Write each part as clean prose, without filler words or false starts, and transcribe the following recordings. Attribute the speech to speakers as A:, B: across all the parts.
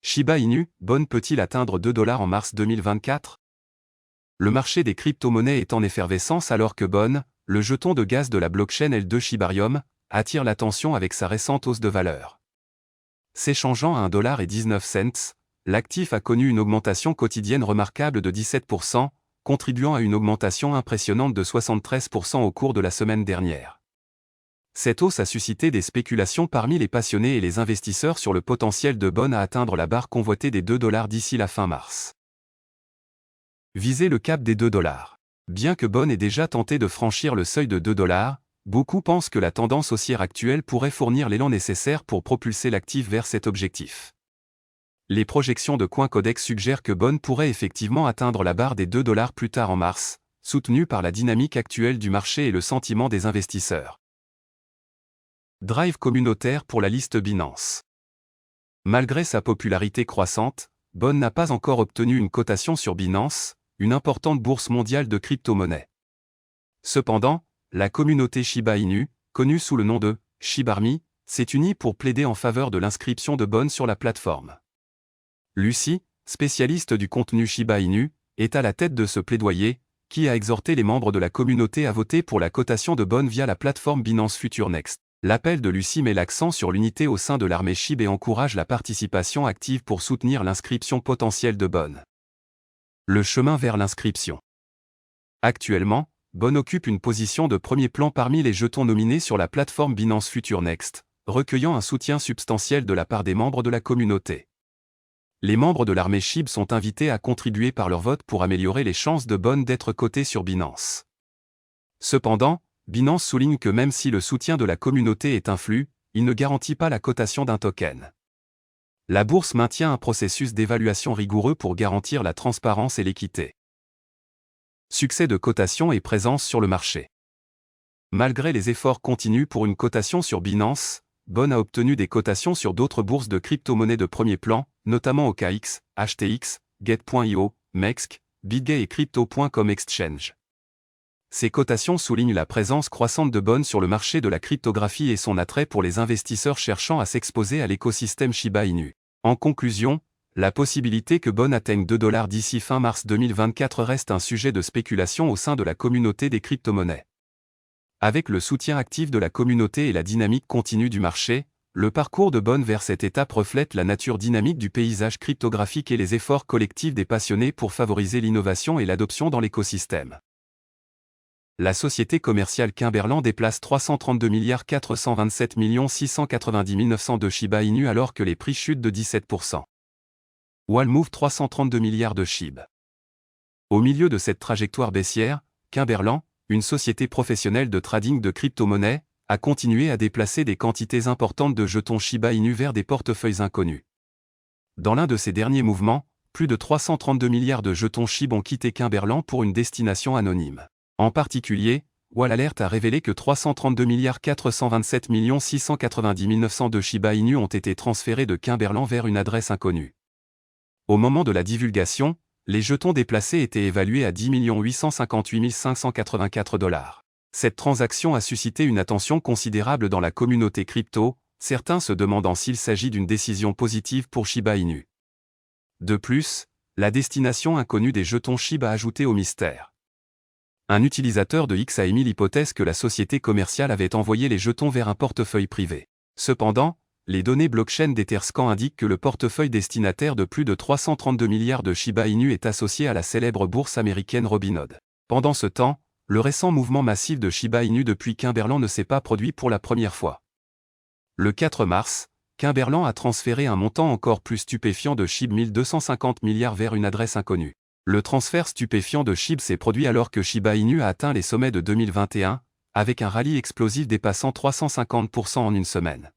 A: Shiba Inu, BON peut-il atteindre 2 $ en mars 2024? Le marché des crypto-monnaies est en effervescence alors que BON, le jeton de gaz de la blockchain L2 Shibarium, attire l'attention avec sa récente hausse de valeur. S'échangeant à 1,19 $, l'actif a connu une augmentation quotidienne remarquable de 17%, contribuant à une augmentation impressionnante de 73% au cours de la semaine dernière. Cette hausse a suscité des spéculations parmi les passionnés et les investisseurs sur le potentiel de BON à atteindre la barre convoitée des 2 $ d'ici la fin mars. Viser le cap des 2 $. Bien que BON ait déjà tenté de franchir le seuil de 2 $, beaucoup pensent que la tendance haussière actuelle pourrait fournir l'élan nécessaire pour propulser l'actif vers cet objectif. Les projections de CoinCodex suggèrent que BON pourrait effectivement atteindre la barre des 2 $ plus tard en mars, soutenue par la dynamique actuelle du marché et le sentiment des investisseurs. Drive communautaire pour la liste Binance. Malgré sa popularité croissante, BON n'a pas encore obtenu une cotation sur Binance, une importante bourse mondiale de crypto-monnaies. Cependant, la communauté Shiba Inu, connue sous le nom de Shibarmy, s'est unie pour plaider en faveur de l'inscription de BON sur la plateforme. Lucy, spécialiste du contenu Shiba Inu, est à la tête de ce plaidoyer, qui a exhorté les membres de la communauté à voter pour la cotation de BON via la plateforme Binance Future Next. L'appel de Lucy met l'accent sur l'unité au sein de l'armée SHIB et encourage la participation active pour soutenir l'inscription potentielle de BON. Le chemin vers l'inscription. Actuellement, BON occupe une position de premier plan parmi les jetons nominés sur la plateforme Binance Future Next, recueillant un soutien substantiel de la part des membres de la communauté. Les membres de l'armée SHIB sont invités à contribuer par leur vote pour améliorer les chances de BON d'être coté sur Binance. Cependant, Binance souligne que même si le soutien de la communauté est influe, il ne garantit pas la cotation d'un token. La bourse maintient un processus d'évaluation rigoureux pour garantir la transparence et l'équité. Succès de cotation et présence sur le marché. Malgré les efforts continus pour une cotation sur Binance, BON a obtenu des cotations sur d'autres bourses de crypto-monnaies de premier plan, notamment OKX, HTX, Get.io, MEXC, BitGay et Crypto.com Exchange. Ces cotations soulignent la présence croissante de BON sur le marché de la cryptographie et son attrait pour les investisseurs cherchant à s'exposer à l'écosystème Shiba Inu. En conclusion, la possibilité que BON atteigne 2 $ d'ici fin mars 2024 reste un sujet de spéculation au sein de la communauté des crypto-monnaies. Avec le soutien actif de la communauté et la dynamique continue du marché, le parcours de BON vers cette étape reflète la nature dynamique du paysage cryptographique et les efforts collectifs des passionnés pour favoriser l'innovation et l'adoption dans l'écosystème. La société commerciale Kimberland déplace 332 427 690 900 de Shiba Inu alors que les prix chutent de 17%. Walmove 332 milliards de SHIB. Au milieu de cette trajectoire baissière, Kimberland, une société professionnelle de trading de crypto-monnaies, a continué à déplacer des quantités importantes de jetons Shiba Inu vers des portefeuilles inconnus. Dans l'un de ces derniers mouvements, plus de 332 milliards de jetons SHIB ont quitté Kimberland pour une destination anonyme. En particulier, Wallalert a révélé que 332 427 690 900 de Shiba Inu ont été transférés de Kimberland vers une adresse inconnue. Au moment de la divulgation, les jetons déplacés étaient évalués à 10 858 584 $. Cette transaction a suscité une attention considérable dans la communauté crypto, certains se demandant s'il s'agit d'une décision positive pour Shiba Inu. De plus, la destination inconnue des jetons SHIB a ajouté au mystère. Un utilisateur de X a émis l'hypothèse que la société commerciale avait envoyé les jetons vers un portefeuille privé. Cependant, les données blockchain d'Etherscan indiquent que le portefeuille destinataire de plus de 332 milliards de Shiba Inu est associé à la célèbre bourse américaine Robinhood. Pendant ce temps, le récent mouvement massif de Shiba Inu depuis Kimberland ne s'est pas produit pour la première fois. Le 4 mars, Kimberland a transféré un montant encore plus stupéfiant de SHIB 1250 milliards vers une adresse inconnue. Le transfert stupéfiant de SHIB s'est produit alors que Shiba Inu a atteint les sommets de 2021, avec un rallye explosif dépassant 350% en une semaine.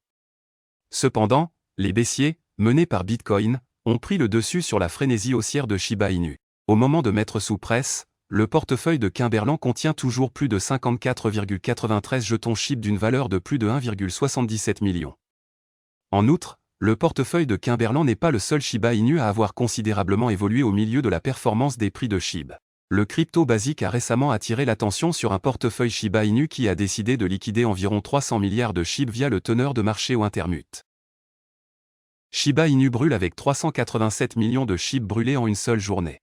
A: Cependant, les baissiers, menés par Bitcoin, ont pris le dessus sur la frénésie haussière de Shiba Inu. Au moment de mettre sous presse, le portefeuille de Kimberland contient toujours plus de 54,93 jetons SHIB d'une valeur de plus de 1,77 million. En outre, le portefeuille de Kimberland n'est pas le seul Shiba Inu à avoir considérablement évolué au milieu de la performance des prix de SHIB. Le crypto basique a récemment attiré l'attention sur un portefeuille Shiba Inu qui a décidé de liquider environ 300 milliards de SHIB via le teneur de marché ou Intermute. Shiba Inu brûle avec 387 millions de SHIB brûlés en une seule journée.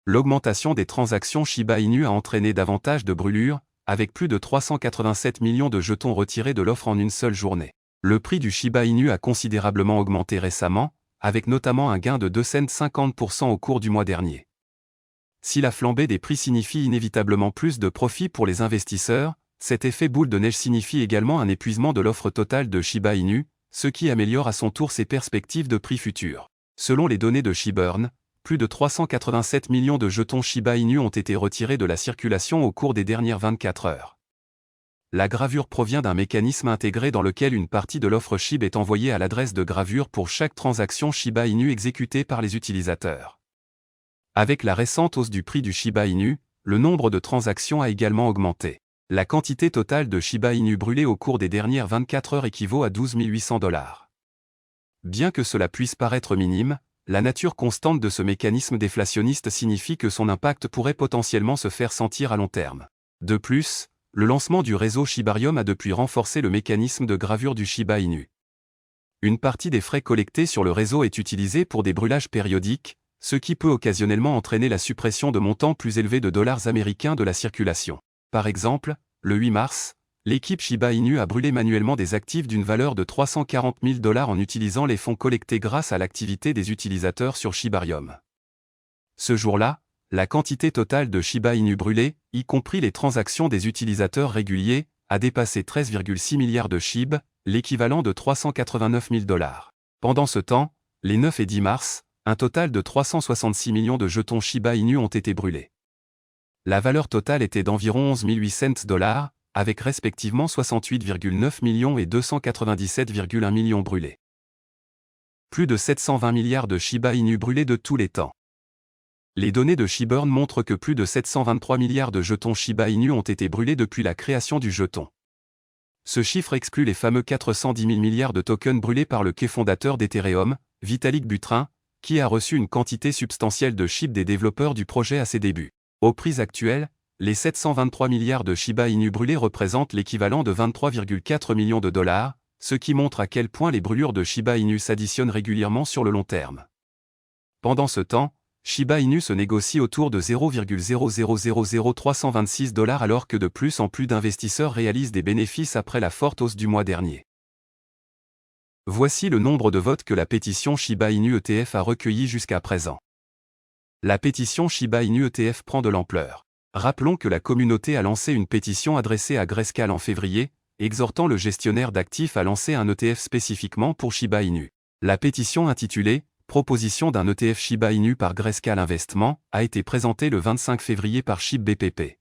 A: L'augmentation des transactions Shiba Inu a entraîné davantage de brûlures, avec plus de 387 millions de jetons retirés de l'offre en une seule journée. Le prix du Shiba Inu a considérablement augmenté récemment, avec notamment un gain de 2,50 € au cours du mois dernier. Si la flambée des prix signifie inévitablement plus de profits pour les investisseurs, cet effet boule de neige signifie également un épuisement de l'offre totale de Shiba Inu, ce qui améliore à son tour ses perspectives de prix futurs. Selon les données de Shiburn, plus de 387 millions de jetons Shiba Inu ont été retirés de la circulation au cours des dernières 24 heures. La gravure provient d'un mécanisme intégré dans lequel une partie de l'offre SHIB est envoyée à l'adresse de gravure pour chaque transaction Shiba Inu exécutée par les utilisateurs. Avec la récente hausse du prix du Shiba Inu, le nombre de transactions a également augmenté. La quantité totale de Shiba Inu brûlée au cours des dernières 24 heures équivaut à 12 800 $. Bien que cela puisse paraître minime, la nature constante de ce mécanisme déflationniste signifie que son impact pourrait potentiellement se faire sentir à long terme. De plus, le lancement du réseau Shibarium a depuis renforcé le mécanisme de gravure du Shiba Inu. Une partie des frais collectés sur le réseau est utilisée pour des brûlages périodiques, ce qui peut occasionnellement entraîner la suppression de montants plus élevés de dollars américains de la circulation. Par exemple, le 8 mars, l'équipe Shiba Inu a brûlé manuellement des actifs d'une valeur de 340 000 $ en utilisant les fonds collectés grâce à l'activité des utilisateurs sur Shibarium. Ce jour-là, la quantité totale de Shiba Inu brûlée, y compris les transactions des utilisateurs réguliers, a dépassé 13,6 milliards de SHIB, l'équivalent de 389 000 $. Pendant ce temps, les 9 et 10 mars, un total de 366 millions de jetons Shiba Inu ont été brûlés. La valeur totale était d'environ 11 800 $, avec respectivement 68,9 millions et 297,1 millions brûlés. Plus de 720 milliards de Shiba Inu brûlés de tous les temps. Les données de Shiburn montrent que plus de 723 milliards de jetons Shiba Inu ont été brûlés depuis la création du jeton. Ce chiffre exclut les fameux 410 000 milliards de tokens brûlés par le cofondateur d'Ethereum, Vitalik Buterin, qui a reçu une quantité substantielle de SHIB des développeurs du projet à ses débuts. Au prix actuel, les 723 milliards de Shiba Inu brûlés représentent l'équivalent de 23,4 millions de $, ce qui montre à quel point les brûlures de Shiba Inu s'additionnent régulièrement sur le long terme. Pendant ce temps, Shiba Inu se négocie autour de 0,000326 $ alors que de plus en plus d'investisseurs réalisent des bénéfices après la forte hausse du mois dernier. Voici le nombre de votes que la pétition Shiba Inu ETF a recueilli jusqu'à présent. La pétition Shiba Inu ETF prend de l'ampleur. Rappelons que la communauté a lancé une pétition adressée à Grayscale en février, exhortant le gestionnaire d'actifs à lancer un ETF spécifiquement pour Shiba Inu. La pétition intitulée « Proposition d'un ETF Shiba Inu par Grayscale Investment » a été présentée le 25 février par SHIB BPP.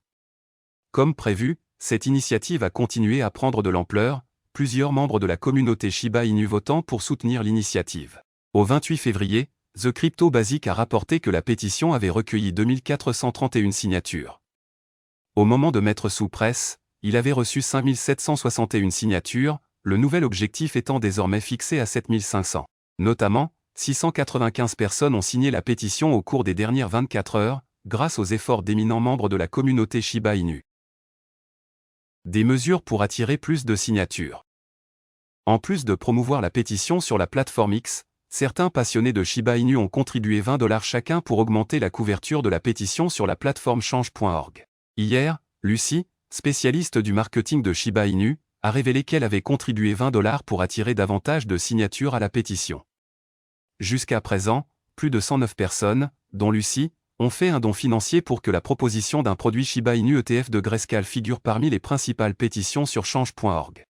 A: Comme prévu, cette initiative a continué à prendre de l'ampleur, plusieurs membres de la communauté Shiba Inu votant pour soutenir l'initiative. Au 28 février, The Crypto Basic a rapporté que la pétition avait recueilli 2431 signatures. Au moment de mettre sous presse, il avait reçu 5761 signatures, le nouvel objectif étant désormais fixé à 7500. Notamment, 695 personnes ont signé la pétition au cours des dernières 24 heures, grâce aux efforts d'éminents membres de la communauté Shiba Inu. Des mesures pour attirer plus de signatures. En plus de promouvoir la pétition sur la plateforme X, certains passionnés de Shiba Inu ont contribué 20 $ chacun pour augmenter la couverture de la pétition sur la plateforme change.org. Hier, Lucie, spécialiste du marketing de Shiba Inu, a révélé qu'elle avait contribué 20 $ pour attirer davantage de signatures à la pétition. Jusqu'à présent, plus de 109 personnes, dont Lucie, ont fait un don financier pour que la proposition d'un produit Shiba Inu ETF de Grayscale figure parmi les principales pétitions sur change.org.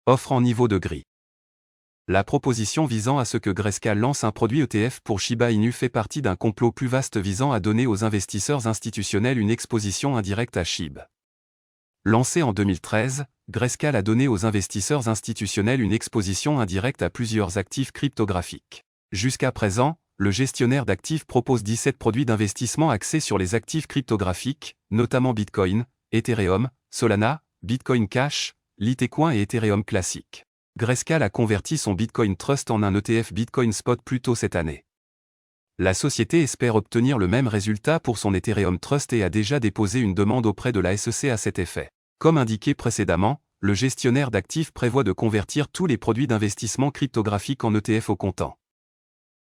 A: Offre en niveau de gris. La proposition visant à ce que Grayscale lance un produit ETF pour Shiba Inu fait partie d'un complot plus vaste visant à donner aux investisseurs institutionnels une exposition indirecte à SHIB. Lancé en 2013, Grayscale a donné aux investisseurs institutionnels une exposition indirecte à plusieurs actifs cryptographiques. Jusqu'à présent, le gestionnaire d'actifs propose 17 produits d'investissement axés sur les actifs cryptographiques, notamment Bitcoin, Ethereum, Solana, Bitcoin Cash, Litecoin et Ethereum Classic. Grayscale a converti son Bitcoin Trust en un ETF Bitcoin Spot plus tôt cette année. La société espère obtenir le même résultat pour son Ethereum Trust et a déjà déposé une demande auprès de la SEC à cet effet. Comme indiqué précédemment, le gestionnaire d'actifs prévoit de convertir tous les produits d'investissement cryptographiques en ETF au comptant.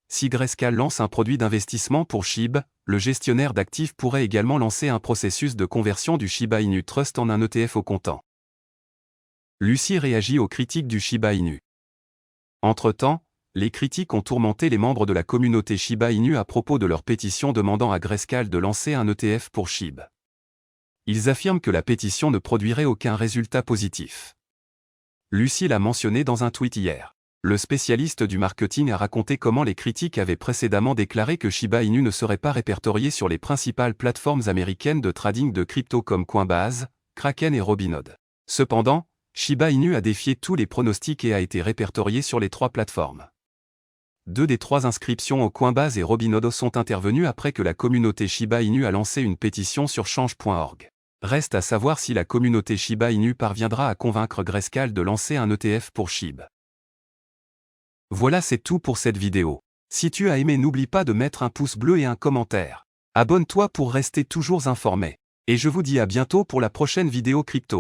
A: Si Grayscale lance un produit d'investissement pour SHIB, le gestionnaire d'actifs pourrait également lancer un processus de conversion du Shiba Inu Trust en un ETF au comptant. Lucie réagit aux critiques du Shiba Inu. Entre-temps, les critiques ont tourmenté les membres de la communauté Shiba Inu à propos de leur pétition demandant à Grayscale de lancer un ETF pour SHIB. Ils affirment que la pétition ne produirait aucun résultat positif. Lucie l'a mentionné dans un tweet hier. Le spécialiste du marketing a raconté comment les critiques avaient précédemment déclaré que Shiba Inu ne serait pas répertorié sur les principales plateformes américaines de trading de crypto comme Coinbase, Kraken et Robinhood. Cependant, Shiba Inu a défié tous les pronostics et a été répertorié sur les 3 plateformes. 2 des 3 inscriptions au Coinbase et Robinhood sont intervenues après que la communauté Shiba Inu a lancé une pétition sur change.org. Reste à savoir si la communauté Shiba Inu parviendra à convaincre Grayscale de lancer un ETF pour SHIB. Voilà, c'est tout pour cette vidéo. Si tu as aimé, n'oublie pas de mettre un pouce bleu et un commentaire. Abonne-toi pour rester toujours informé. Et je vous dis à bientôt pour la prochaine vidéo crypto.